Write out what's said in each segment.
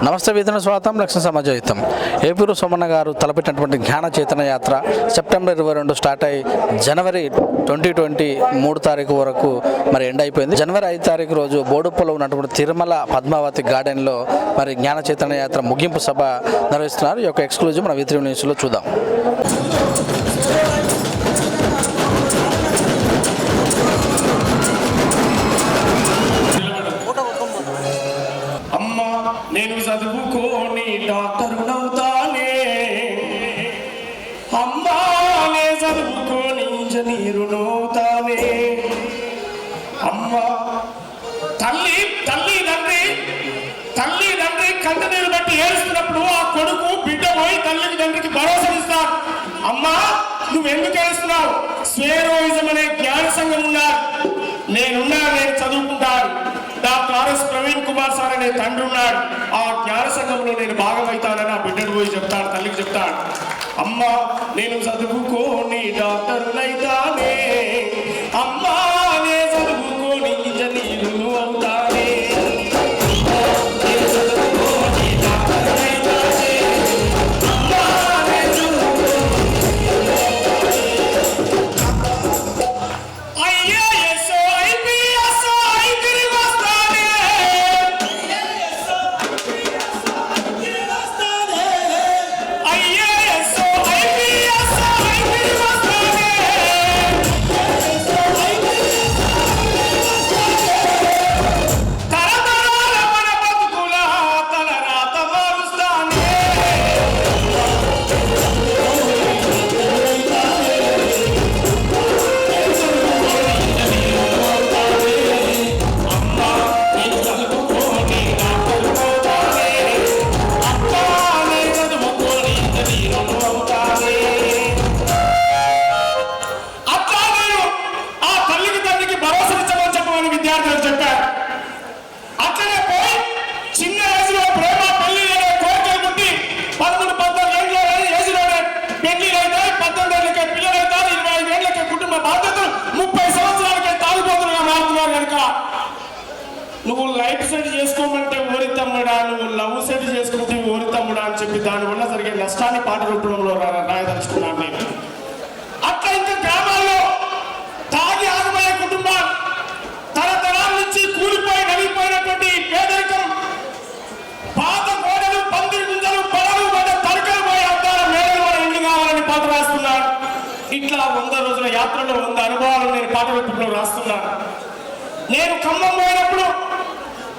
నమస్తే వేదన స్వాగతం లక్ష్మ సమాజహితం. ఏపూరు సోమన్న గారు తలపెట్టినటువంటి జ్ఞాన చైతన్య యాత్ర సెప్టెంబర్ 22 స్టార్ట్ అయ్యి జనవరి 2023 తారీఖు వరకు మరి ఎండ్ అయిపోయింది. జనవరి 5 తారీఖు రోజు బోడుప్పలో ఉన్నటువంటి తిరుమల పద్మావతి గార్డెన్లో మరి జ్ఞాన చైతన్య యాత్ర ముగింపు సభ నిర్వహిస్తున్నారు. ఈ యొక్క ఎక్స్క్లూజివ్ మన V3 న్యూస్లో చూద్దాం. నేను చదువుకోని డాక్టరునవుతానే, అమ్మా నే చదువుకోని ఇంజనీరునవుతానే. అమ్మా తల్లి తండ్రి కంటనీరు బట్టి ఏడుస్తున్నప్పుడు ఆ కొడుకు బిడ్డ పోయి తల్లికి తండ్రికి భరోసా ఇస్తాడు. అమ్మా నువ్వెందుకు ఏడుస్తున్నావు? స్వేరోయిజం అనే జ్ఞాన సంఘం ఉన్నారు, నేను చదువుకుంటాను. Doctor R.S. Praveen Kumar sir అనే తండ్రి ఉన్నాడు. ఆ జ్ఞాన సంఘంలో నేను భాగమవుతానని ఆ బిడ్డను పోయి చెప్తాడు, తల్లికి చెప్తాడు. అమ్మ నేను చదువుకోని డాక్టర్నైతానే, అమ్మా నే చదువుకోని ఇంజనీరు అవుతానే. నువ్వు లైఫ్ సెట్ చేసుకోమంటే ఓరితమ్ముడా, నువ్వు లవ్ సెట్ చేసుకుంటే ఓరితమ్ముడా అని చెప్పి దానివల్ల జరిగే నష్టాన్ని పాట రూపంలో రాయదలుచుకున్నాను నేను. అట్లా ఇంకా గ్రామాల్లో తాగి ఆగమయ్యే కుటుంబాలు, తరతరాల నుంచి కూలిపోయి నలిగిపోయినటువంటి పేదరికం, పాత గోడలు, పందిరి గుంజలు, పొలాలు పడ్డ తరకలు పోయి అద్దాల మేడలు మన ఇల్లు కావాలని పాట రాస్తున్నాడు. ఇట్లా 100 రోజుల యాత్రలో 100 అనుభవాలు నేను పాట రూపంలో రాస్తున్నాను. నేను ఖమ్మం పోయినప్పుడు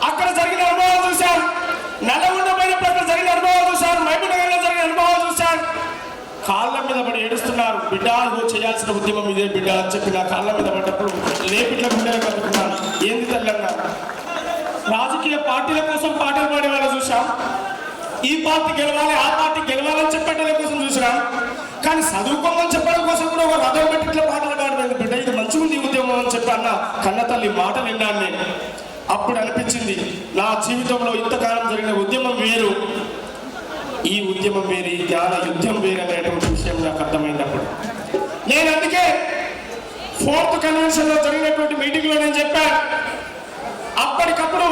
అక్కడ జరిగిన అనుభవాలు చూశాను, నల్లగొండ పోయినప్పుడు అక్కడ జరిగిన అనుభవాలు చూశాను, మహబూబ్నగర్లో జరిగిన అనుభవాలు చూశాను. కాళ్ళ మీద పడి ఏడుస్తున్నారు. బిడ్డ నువ్వు చేయాల్సిన ఉద్యమం ఇదే బిడ్డ అని చెప్పి నా కాళ్ళ మీద పడ్డప్పుడు లేపిట్ల గుండెలు కట్టుకున్నాను. ఏంది తెలంగాణ రాజకీయ పార్టీల కోసం పాటలు పాడే వాళ్ళు చూసాం, ఈ పార్టీ గెలవాలి ఆ పార్టీ గెలవాలని చెప్పేటల కోసం చూసినాం. కానీ చదువుకోమని చెప్పడం కోసం కూడా ఒక రథం పెట్టి ఇట్లా పాటలు పాడలేదు. బిడ్డ ఇది మంచిగా ఉంది ఉద్యమం అని చెప్పి అన్న కన్న తల్లి మాటలు విన్నాను నేను. అప్పుడు అనిపించింది నా జీవితంలో ఇంతకాలం జరిగిన ఉద్యమం వేరు, ఈ ఉద్యమం వేరు, ఈ జ్ఞాన యుద్ధం వేరు అనేటువంటి విషయం నాకు అర్థమైనప్పుడు నేను అందుకే 4th కన్వెన్షన్లో జరిగినటువంటి మీటింగ్లో నేను చెప్పాను. అప్పటికప్పుడు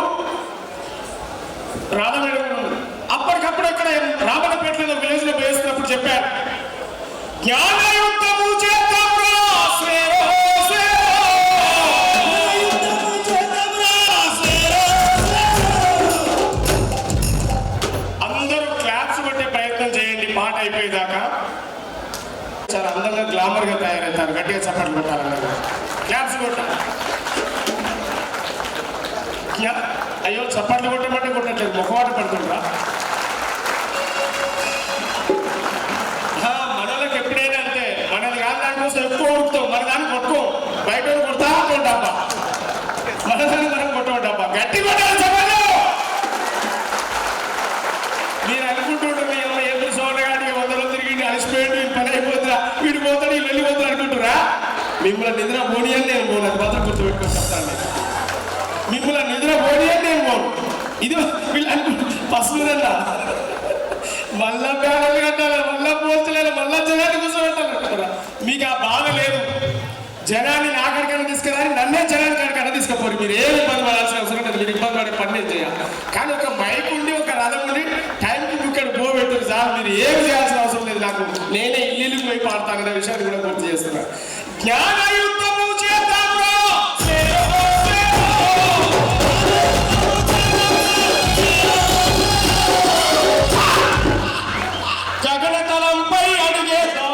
అప్పటికప్పుడు ఇక్కడ రామన్నపేటలో విలేజ్లో వేస్తున్నప్పుడు చెప్పాను, జ్ఞాన యుద్ధము చేద్దాం పాట అయిపోయేదాకా. చాలా అందంగా గ్లామర్గా తయారవుతారు. గట్టిగా చప్పట్లు కొట్టాలన్నారు, క్లాప్స్ కొట్టాలి. అయ్యో చప్పట్లు కొట్టమంటే కొట్టట్లేదు, ముఖవాట పడుతుండ్రా. మనోళ్ళకి ఎప్పుడైనా అంతే, మనది కాదు దానికోసం ఎక్కువ కొడుతాం, మన దాన్ని కొట్టుకో, బయట కొడతా ఉంటాబ్బా, మన దాన్ని మనం కొట్టమంటాబ్బా. గట్టి కొట్టాలి చప్పట్లు. మీరు అనుకుంటుంటారు ఏదో సోనగాడికి 100 రోజులు తిరిగి అలసిపోయాడు, పని అయిపోతుందా, వీడు పోతాడు, వీళ్ళు వెళ్ళిపోతాడు అనుకుంటురా? మిమ్మల్ని నిద్ర పోనీ అని నేను పోను, అది మాత్రం గుర్తుపెట్టుకొని చెప్తాను. మిమ్మల్ని నిద్ర పోనీ అని నేను పోను. ఇది వీళ్ళు అనుకుంటు పసుపుదన్నా మళ్ళా బ్యానర్లు కట్టాలి, మళ్ళా పోల్చలేదు, మళ్ళా జనాన్ని కూర్చోబెట్టాలి. మీకు ఆ బాధ లేదు. జనాన్ని నాకడికైనా తీసుకురాని నన్నే జనానికి అడికైనా తీసుకుపోరు. మీరు ఏమి ఇబ్బంది పడాల్సిన అవసరం లేదు, మీరు ఇబ్బంది పడే పని చేయాలి. కానీ ఒక మైక్ ఉండి ఒక రథం ఉండి విషయాన్ని కూడా గుర్తు చేస్తున్నా. జ్ఞాన యుద్ధము చేద్దాంరా, గగనతలంపై అడుగేద్దాం,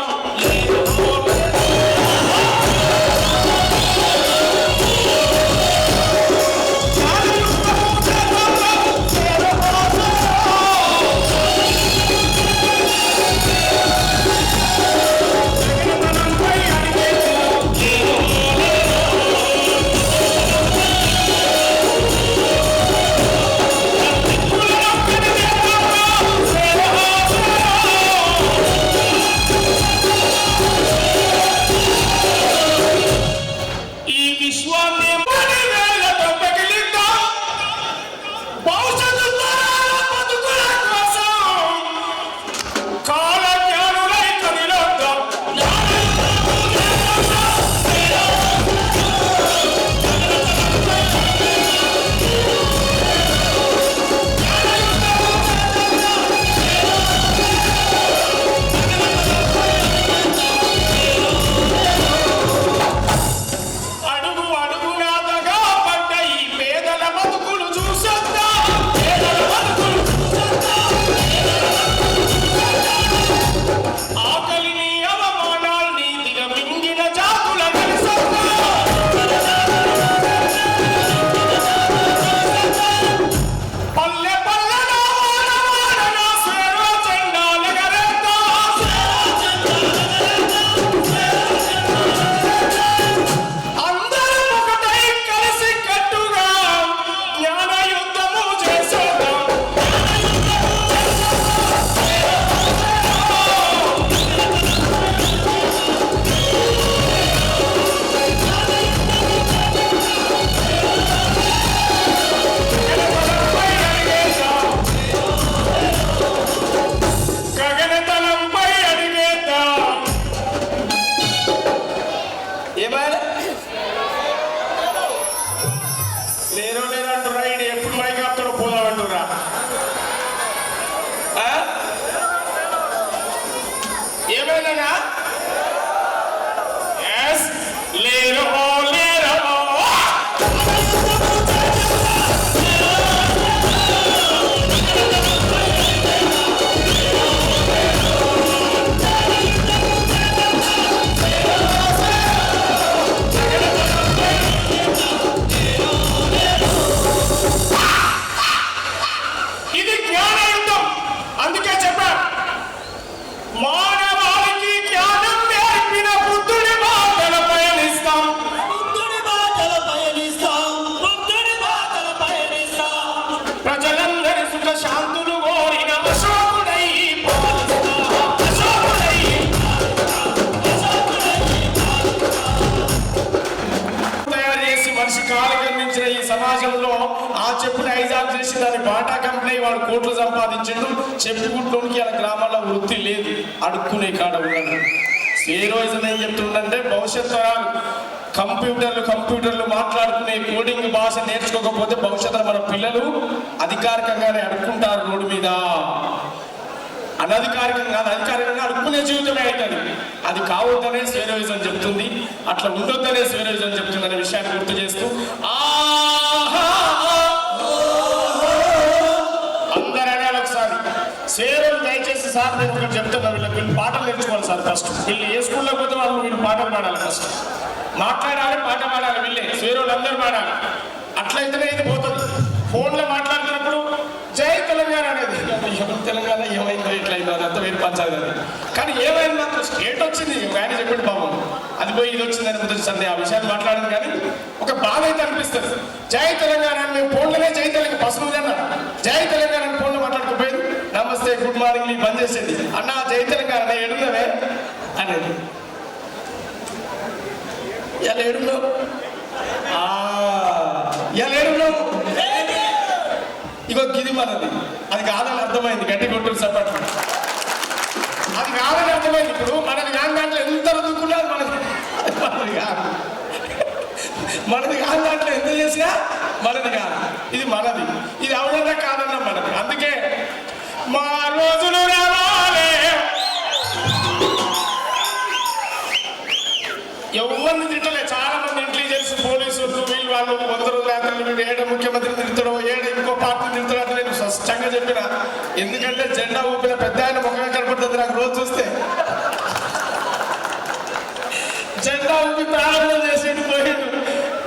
ఏమైనా లేరు ఇది జ్ఞాన యుద్ధం. అందుకే చెప్పారు, మానవాళికి జ్ఞానం నేర్పిన బుద్ధుడి బాటల పయనిస్తాం, ప్రజలందరి సుఖ శాంతులు కోరిన అశోకుడై తయారు చేసి మనిషి కాలు కనిపించిన ఈ సమాజంలో ఆ చెప్పుని హైజాక్ చేసి దాని బాటా కంపెనీ వాడు కోట్లు సంపాదించిండు. చెప్పుకుంటూనికి ఆ గ్రామాల్లో వృత్తి లేదు, అడుక్కునే కాడ ఉన్నాడు. హీరోయిజం ఏం చెప్తుండంటే భవిష్యత్ తరాలు కంప్యూటర్లు మాట్లాడుకునే కోడింగ్ భాష నేర్చుకోకపోతే భవిష్యత్తులో మన పిల్లలు అధికారికంగానే అడుక్కుంటారు రోడ్డు మీద. అనధికారికంగా అధికారికంగా అడుక్కునే జీవితమే అవుతుంది. అది కావద్దనే హీరోయిజం చెప్తుంది, అట్లా ఉండొద్దనే హీరోయిజం చెప్తుంది అనే విషయాన్ని గుర్తు చేస్తూ అందరనే ఒకసారి సేవలు దయచేసి సార్ నేను ఒకటి చెప్తున్నా, వీళ్ళు పాటలు నేర్చుకోవాలి సార్. ఫస్ట్ వీళ్ళు ఏ స్కూల్లో పోతే వాళ్ళు వీళ్ళు పాటలు పాడాలి, ఫస్ట్ మాట్లాడాలి, పాట పాడాలి. వీళ్ళే సేవలు అందరూ పాడాలి. అట్లయితేనే ఇది పోతుంది. ఫోన్లో మాట్లాడుతున్నప్పుడు జై తెలంగాణ అనేది తెలంగాణ ఏమైందో ఇట్లయిందో అదంతా వేరు పంచాలి కదా. కానీ ఏమైంది స్టేట్ వచ్చింది, ఆయన చెప్పండి బాబు అది పోయి ఇది వచ్చిందని మొదటి సందే ఆ విషయాన్ని మాట్లాడింది. కానీ ఒక బాధ అయితే అనిపిస్తుంది. జై తెలంగాణ మేము ఫోన్లోనే జై తెలంగాణ పసుపు జై తెలంగాణ ఫోన్లో మాట్లాడుకోపోయింది. నమస్తే గుడ్ మార్నింగ్ నీ బంద్ చేసేది అన్న జై తెలంగాణ ఏడున్నవే అనేది. ఇలా ఏడున్నావు, ఇలా ఏడున్నావు, ఇగో గిది మనది. అది కాదని అర్థమైంది, గట్టి కొట్టు సపట్లు. అది కాదని అర్థమైంది. ఇప్పుడు మనది కాని దాంట్లో ఎంత రుద్దుకున్నారు మనది కాదు, మనది కాని దాంట్లో ఎంత చేసినా మనది కాదు. ఇది మనది, ఇది అవునన్నా కాదన్నా మనది. అందుకే మా రోజులు రావాలి, వాళ్ళు 100 రోజుల యాత్రలు వీడు ఏడ ముఖ్యమంత్రి తిరుగుతాడో ఏడ ఇంకో పార్టీ తిరుగుతాడో అని నేను స్పష్టంగా చెప్పిన. ఎందుకంటే జెండా ఊపిన పెద్ద ఆయన ముఖమే కనపడుతుంది నాకు రోజు చూస్తే. జెండా ఊపి ప్రారంభం చేసేది పోయాడు.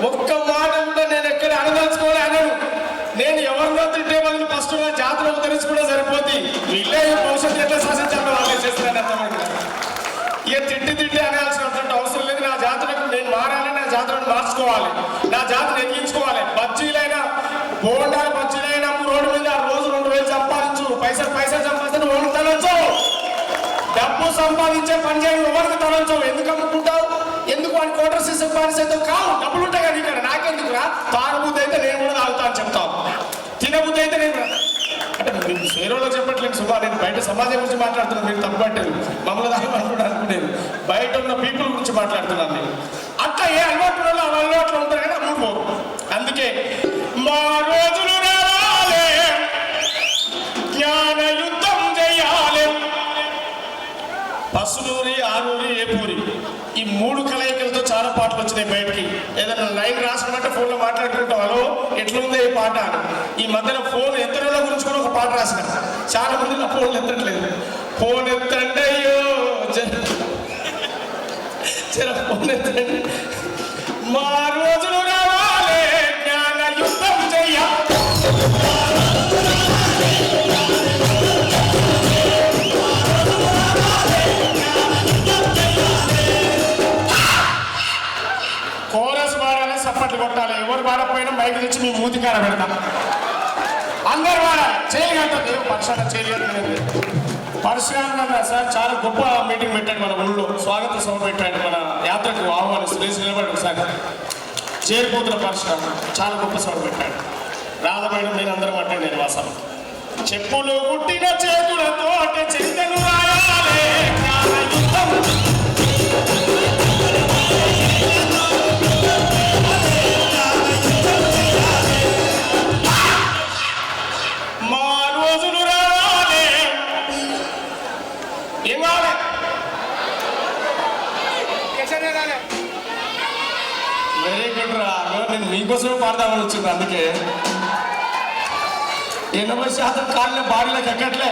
ఒక్క మాట కూడా నేను ఎక్కడ అనదలుచుకోలే అనను. నేను ఎవరినో తింటే వాళ్ళు ఫస్ట్ జాతర ఉద్ధరించి కూడా సరిపోతుంది. వీళ్ళే భవిష్యత్తు ఎట్లా శాసించాలో వాళ్ళే చేస్తున్నాను అర్థమైంది. ఇక తిట్టి అనాల్సినటువంటి అవసరం లేదు. నా జాతరకు నేను మారాలి, నా జాతరను మార్చుకోవాలి, నా జాతర ఎక్కించుకోవాలి. బజ్జీలైనా బోండాలు బజ్జీలైనా రోడ్డు మీద రోజు 2000 సంపాదించు, పైసలు సంపాదించు, ఓడికి తలంచు. డబ్బు సంపాదించే పని చేయడం ఎవరికి తలంచవు. ఎందుకు అమ్ముకుంటావు? ఎందుకు వాడి కోటర్ సిస్టమ్ పారిసేద్దాం కావు. డబ్బులు ఉంటాయి కానీ ఇక్కడ నాకెందుకురా? తాగబుద్ధి అయితే నేను కూడా తాగుతా అని చెప్తాను, తినబుద్ధి అయితే నేను అంటే మీకు వేరేలో చెప్పట్లేదు సుమా. నేను బయట సమాజం గురించి మాట్లాడుతున్నాను, మీరు తప్పుపట్టారు మమ్మల్ని అనుకునేది. బయట ఉన్న పీపుల్ గురించి మాట్లాడుతున్నాను నేను. అట్లా ఏ అలవాటు అలవాట్లు ఉంటారు కదా అమ్ముడు పోరు. అందుకే మా రోజులు రావాలి, జ్ఞాన యుద్ధం చేయాలి. పసునూరి, ఆరూరి, ఏపూరి ఈ 3 కలయికలతో చాలా పాటలు వచ్చినాయి బయటికి. ఏదైనా లైన్ రాసుకున్నట్టే ఫోన్లో మాట్లాడుకుంటాం, హలో ఎట్లుందో ఈ పాట. ఈ మధ్యన ఫోన్ ఎత్తడంలో గురించి కూడా ఒక పాట రాసిన. చాలా మంది నా ఫోన్లు ఎత్తట్లేదు. ఫోన్ ఎత్తండి అయ్యో, ఫోన్ ఎత్తండి. మా రోజులు రావాలి, జ్ఞాన యుద్ధం చెయ్యాలి. కోరస్ వాడాలి, సప్పట్లు కొట్టాలి. ఎవరు వాడకపోయినా మైకి తెచ్చి మీ మూతికార పెడతాం. అందరు వాడాలి. చేయగలుగుతుంది పరశురామ చేయగలుగుతుంది. పరశురామ సార్ చాలా గొప్ప మీటింగ్ పెట్టాడు మన ఊళ్ళో. స్వాగత సభ పెట్టాడు. మన యాత్రకు ఆహ్వానిస్తూ లేచి నిలబడి ఒకసారి చేరిపోతున్న పరశురామ చాలా గొప్ప సభ పెట్టాడు. రాధమేడం నేను అందరం అంటే నేను ఆ సభ. చెప్పులు పుట్టిన చేతులతో అంటే చింతను రాయాలి, జ్ఞాన యుద్ధం. వెరీ గుడ్ రా. నేను మీకోసమే పాడదామని వచ్చింది. అందుకే 80% కాళ్ళ బాడీలకు ఎక్కట్లే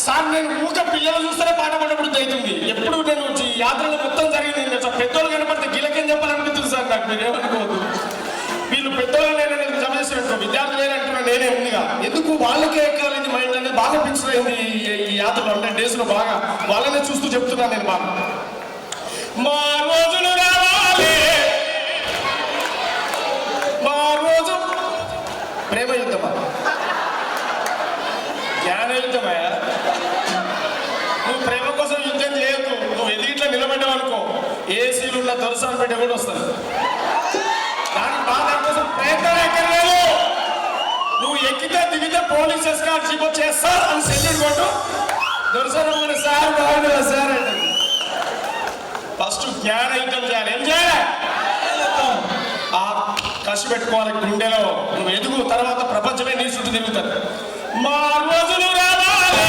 సార్. నేను ఊక పిల్లలు చూస్తేనే పాట పడబడుతుంది అవుతుంది. ఎప్పుడు నేను యాత్రలో మొత్తం జరిగింది. పెద్దోళ్ళు కనపడితే గిలకేం చెప్పాలనిపిస్తుంది సార్ నాకు. మీరేమనుకోవద్దు. వీళ్ళు పెద్దోళ్ళు నేను జమ చేసినట్టు విద్యార్థులు అంటున్నా నేనే ఉందిగా. ఎందుకు వాళ్ళకే ఎక్కాలి మైండ్ అనేది బాగా ఫిక్స్ అయింది ఈ యాత్రలో. 100 డేస్లో బాగా వాళ్ళనే చూస్తూ చెప్తున్నాను నేను బాగా. మా రోజులు రావాలి, మా రోజు ప్రేమ యుద్ధమా జ్ఞాన యుద్ధమా? నువ్వు ప్రేమ కోసం యుద్ధం చేయకు. నువ్వు ఎదిగిట్లా నిలబడ్డావు అనుకో, ఏసీలు ఉన్న దొరసాని బిడ్డ కూడా వస్తుంది. దానికి బాధ కోసం ప్రయత్నం ఎక్కర్లేదు. నువ్వు ఎక్కితే దిగితే పోలీస్ ఎస్కార్ట్ జీప్ చేస్తారు అని సెల్యూట్ కొట్టు. దొరసాన సార్ బాగుందా సార్ అంటే ఫస్ట్ జ్ఞాన యుద్ధం చేయాలి. ఏం చేయాలి? ఆ కసి పెట్టుకోవాలి గుండెలో. నువ్వు ఎదుగు, తర్వాత ప్రపంచమే నీ చుట్టూ తిరుగుతుంది. మా రోజులు రావాలి.